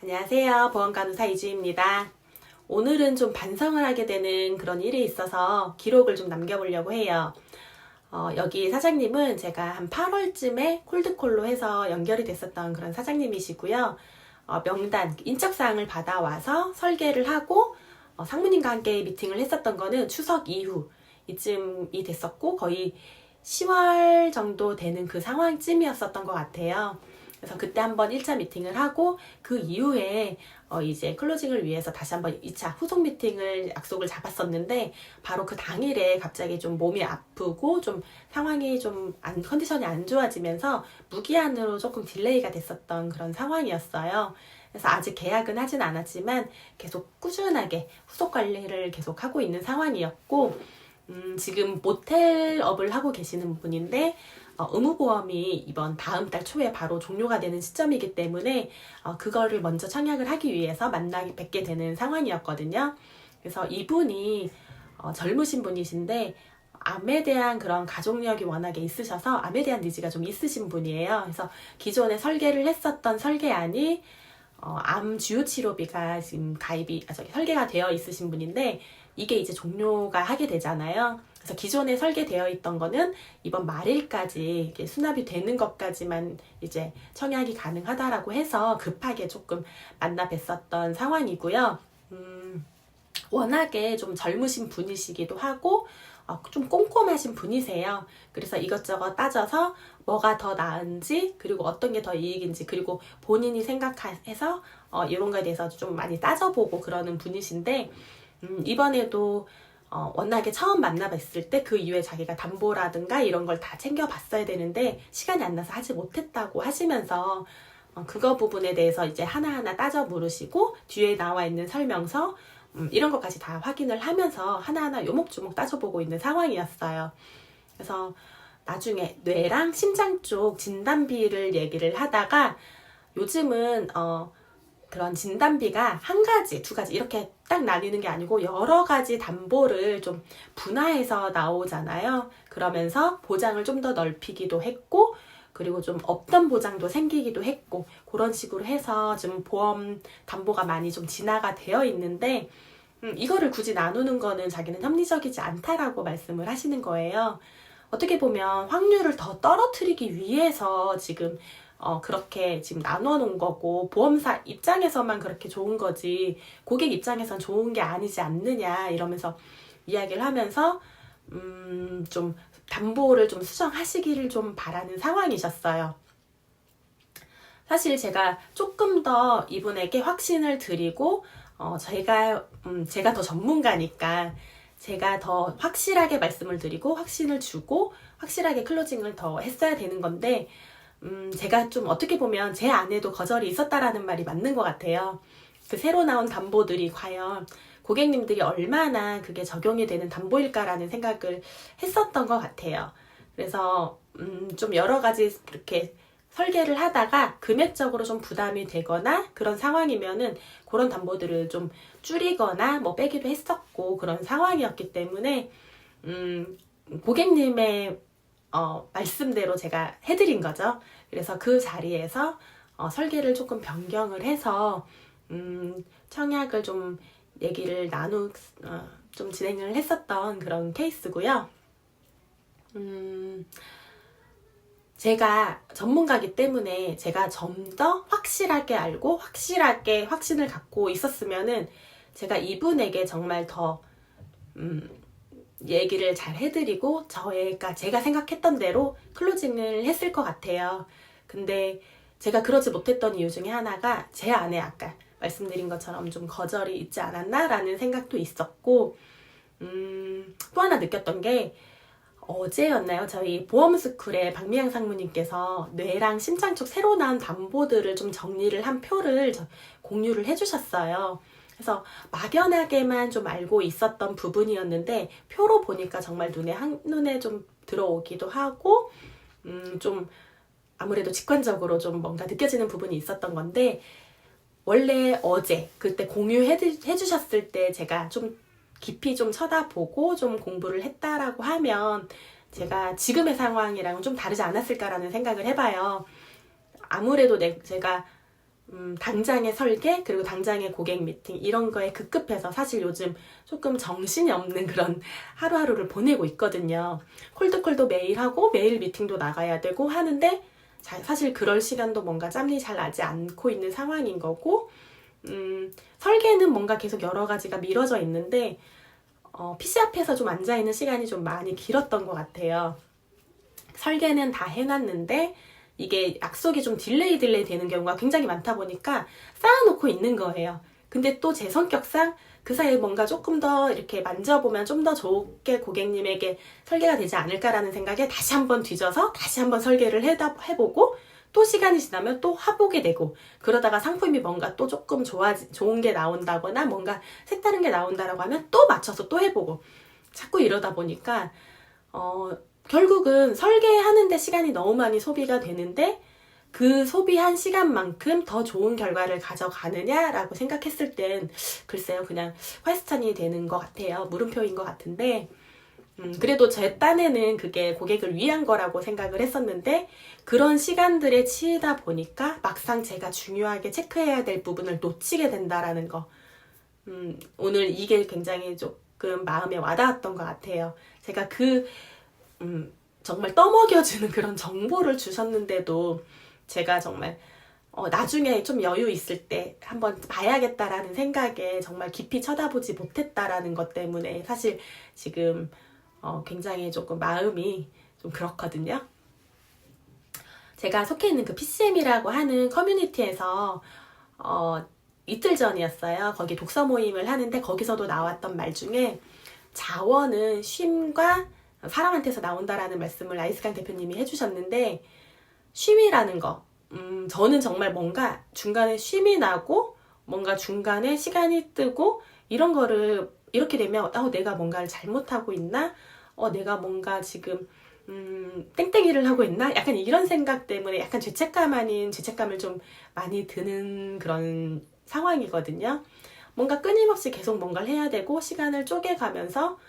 안녕하세요. 보험간호사 이주입니다. 오늘은 좀 반성을 하게 되는 그런 일이 있어서 기록을 좀 남겨보려고 해요. 여기 사장님은 제가 한 8월쯤에 콜드콜로 해서 연결이 됐었던 그런 사장님이시고요. 명단, 인적사항을 받아와서 설계를 하고 상무님과 함께 미팅을 했었던 거는 추석 이후 이쯤이 됐었고 거의 10월 정도 되는 그 상황쯤이었었던 것 같아요. 그래서 그때 한번 1차 미팅을 하고 그 이후에 이제 클로징을 위해서 다시 한번 2차 후속 미팅을 약속을 잡았었는데 바로 그 당일에 갑자기 좀 몸이 아프고 좀 상황이 좀 컨디션이 안 좋아지면서 무기한으로 조금 딜레이가 됐었던 그런 상황이었어요. 그래서 아직 계약은 하진 않았지만 계속 꾸준하게 후속 관리를 계속 하고 있는 상황이었고 지금 모텔업을 하고 계시는 분인데 의무보험이 이번 다음 달 초에 바로 종료가 되는 시점이기 때문에 그거를 먼저 청약을 하기 위해서 뵙게 되는 상황이었거든요. 그래서 이분이 젊으신 분이신데 암에 대한 그런 가족력이 워낙에 있으셔서 암에 대한 니즈가 좀 있으신 분이에요. 그래서 기존에 설계를 했었던 설계안이 암 주요 치료비가 지금 설계가 되어 있으신 분인데 이게 이제 종료가 하게 되잖아요. 그래서 기존에 설계되어 있던 거는 이번 말일까지 이게 수납이 되는 것까지만 이제 청약이 가능하다라고 해서 급하게 조금 만나 뵀었던 상황이고요. 워낙에 좀 젊으신 분이시기도 하고 좀 꼼꼼하신 분이세요. 그래서 이것저것 따져서 뭐가 더 나은지 그리고 어떤 게 더 이익인지 그리고 본인이 생각해서 이런 거에 대해서 좀 많이 따져보고 그러는 분이신데 이번에도 워낙에 처음 만나뵀을 때 그 이후에 자기가 담보라든가 이런 걸 다 챙겨봤어야 되는데 시간이 안 나서 하지 못했다고 하시면서 그거 부분에 대해서 이제 하나하나 따져 물으시고 뒤에 나와 있는 설명서 이런 것까지 다 확인을 하면서 하나하나 요목조목 따져보고 있는 상황이었어요. 그래서 나중에 뇌랑 심장 쪽 진단비를 얘기를 하다가 요즘은 그런 진단비가 한 가지, 두 가지 이렇게 딱 나뉘는 게 아니고 여러 가지 담보를 좀 분화해서 나오잖아요. 그러면서 보장을 좀 더 넓히기도 했고 그리고 좀 없던 보장도 생기기도 했고 그런 식으로 해서 좀 보험 담보가 많이 좀 진화가 되어 있는데 이거를 굳이 나누는 거는 자기는 합리적이지 않다라고 말씀을 하시는 거예요. 어떻게 보면 확률을 더 떨어뜨리기 위해서 지금 그렇게 지금 나눠 놓은 거고 보험사 입장에서만 그렇게 좋은 거지 고객 입장에선 좋은 게 아니지 않느냐 이러면서 이야기를 하면서 좀 담보를 좀 수정하시기를 좀 바라는 상황이셨어요. 사실 제가 조금 더 이분에게 확신을 드리고 제가 더 전문가니까 제가 더 확실하게 말씀을 드리고 확신을 주고 확실하게 클로징을 더 했어야 되는 건데 제가 좀 어떻게 보면 제 안에도 거절이 있었다라는 말이 맞는 것 같아요. 그 새로 나온 담보들이 과연 고객님들이 얼마나 그게 적용이 되는 담보일까라는 생각을 했었던 것 같아요. 그래서 좀 여러 가지 이렇게 설계를 하다가 금액적으로 좀 부담이 되거나 그런 상황이면은 그런 담보들을 좀 줄이거나 뭐 빼기도 했었고 그런 상황이었기 때문에 고객님의 말씀대로 제가 해드린 거죠. 그래서 그 자리에서 설계를 조금 변경을 해서 청약을 좀 얘기를 좀 진행을 했었던 그런 케이스고요. 제가 전문가이기 때문에 제가 좀 더 확실하게 알고 확실하게 확신을 갖고 있었으면은 제가 이분에게 정말 더 얘기를 잘 해드리고 제가 생각했던 대로 클로징을 했을 것 같아요. 근데 제가 그러지 못했던 이유 중에 하나가 제 안에 아까 말씀드린 것처럼 좀 거절이 있지 않았나라는 생각도 있었고 또 하나 느꼈던 게 어제였나요? 저희 보험스쿨에 박미양 상무님께서 뇌랑 심장 쪽 새로 나온 담보들을 좀 정리를 한 표를 공유를 해주셨어요. 그래서 막연하게만 좀 알고 있었던 부분이었는데 표로 보니까 정말 한눈에 좀 들어오기도 하고 좀 아무래도 직관적으로 좀 뭔가 느껴지는 부분이 있었던 건데 원래 어제 그때 공유해 주셨을 때 제가 좀 깊이 좀 쳐다보고 좀 공부를 했다라고 하면 제가 지금의 상황이랑은 좀 다르지 않았을까라는 생각을 해봐요. 아무래도 제가 당장의 설계, 그리고 당장의 고객 미팅, 이런 거에 급급해서 사실 요즘 조금 정신이 없는 그런 하루하루를 보내고 있거든요. 콜드콜도 매일 하고, 매일 미팅도 나가야 되고 하는데, 사실 그럴 시간도 뭔가 짬이 잘 나지 않고 있는 상황인 거고, 설계는 뭔가 계속 여러 가지가 미뤄져 있는데, PC 앞에서 좀 앉아있는 시간이 좀 많이 길었던 것 같아요. 설계는 다 해놨는데, 이게 약속이 좀 딜레이 되는 경우가 굉장히 많다 보니까 쌓아놓고 있는 거예요. 근데 또 제 성격상 그 사이에 뭔가 조금 더 이렇게 만져보면 좀 더 좋게 고객님에게 설계가 되지 않을까라는 생각에 다시 한번 뒤져서 다시 한번 설계를 해보고, 또 시간이 지나면 또 해보게 되고, 그러다가 상품이 뭔가 또 조금 좋은 게 나온다거나 뭔가 색다른 게 나온다라고 하면 또 맞춰서 또 해보고, 자꾸 이러다 보니까 결국은 설계하는데 시간이 너무 많이 소비가 되는데, 그 소비한 시간만큼 더 좋은 결과를 가져가느냐라고 생각했을 땐 글쎄요, 그냥 퀘스천이 되는 것 같아요. 물음표인 것 같은데, 그래도 제 딴에는 그게 고객을 위한 거라고 생각을 했었는데, 그런 시간들에 치이다 보니까 막상 제가 중요하게 체크해야 될 부분을 놓치게 된다라는 거. 오늘 이게 굉장히 조금 마음에 와닿았던 것 같아요. 제가 정말 떠먹여주는 그런 정보를 주셨는데도 제가 정말 나중에 좀 여유 있을 때 한번 봐야겠다라는 생각에 정말 깊이 쳐다보지 못했다라는 것 때문에 사실 지금 굉장히 조금 마음이 좀 그렇거든요. 제가 속해 있는 그 PCM이라고 하는 커뮤니티에서 이틀 전이었어요. 거기 독서 모임을 하는데 거기서도 나왔던 말 중에 자원은 쉼과 사람한테서 나온다라는 말씀을 아이스강 대표님이 해주셨는데, 쉼이라는 거, 저는 정말 뭔가 중간에 쉼이 나고 뭔가 중간에 시간이 뜨고 이런 거를 이렇게 되면 내가 뭔가를 잘못하고 있나? 내가 뭔가 지금 땡땡이를 하고 있나? 약간 이런 생각 때문에 약간 죄책감 아닌 죄책감을 좀 많이 드는 그런 상황이거든요. 뭔가 끊임없이 계속 뭔가를 해야 되고 시간을 쪼개가면서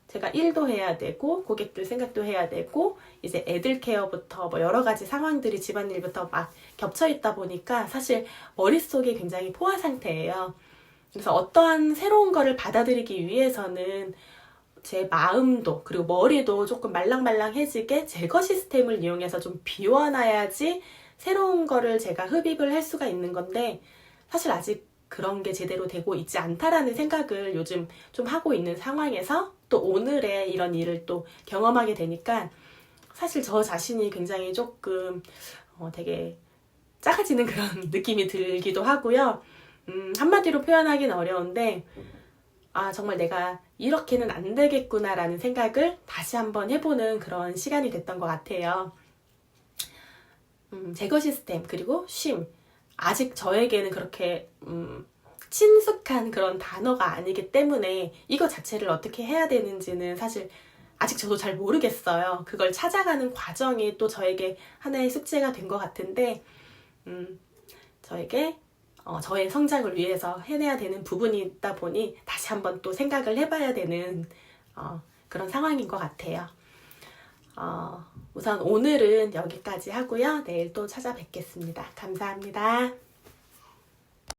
제가 일도 해야 되고 고객들 생각도 해야 되고 이제 애들 케어부터 뭐 여러 가지 상황들이 집안일부터 막 겹쳐 있다 보니까 사실 머릿속이 굉장히 포화 상태예요. 그래서 어떠한 새로운 거를 받아들이기 위해서는 제 마음도 그리고 머리도 조금 말랑말랑해지게 제거 시스템을 이용해서 좀 비워놔야지 새로운 거를 제가 흡입을 할 수가 있는 건데, 사실 아직 그런 게 제대로 되고 있지 않다라는 생각을 요즘 좀 하고 있는 상황에서 또 오늘의 이런 일을 또 경험하게 되니까 사실 저 자신이 굉장히 조금 되게 작아지는 그런 느낌이 들기도 하고요. 한마디로 표현하기는 어려운데 정말 내가 이렇게는 안 되겠구나라는 생각을 다시 한번 해보는 그런 시간이 됐던 것 같아요. 제거 시스템 그리고 쉼, 아직 저에게는 그렇게 친숙한 그런 단어가 아니기 때문에 이거 자체를 어떻게 해야 되는지는 사실 아직 저도 잘 모르겠어요. 그걸 찾아가는 과정이 또 저에게 하나의 숙제가 된 것 같은데, 저에게 저의 성장을 위해서 해내야 되는 부분이 있다 보니 다시 한번 또 생각을 해봐야 되는 그런 상황인 것 같아요. 우선 오늘은 여기까지 하고요. 내일 또 찾아뵙겠습니다. 감사합니다.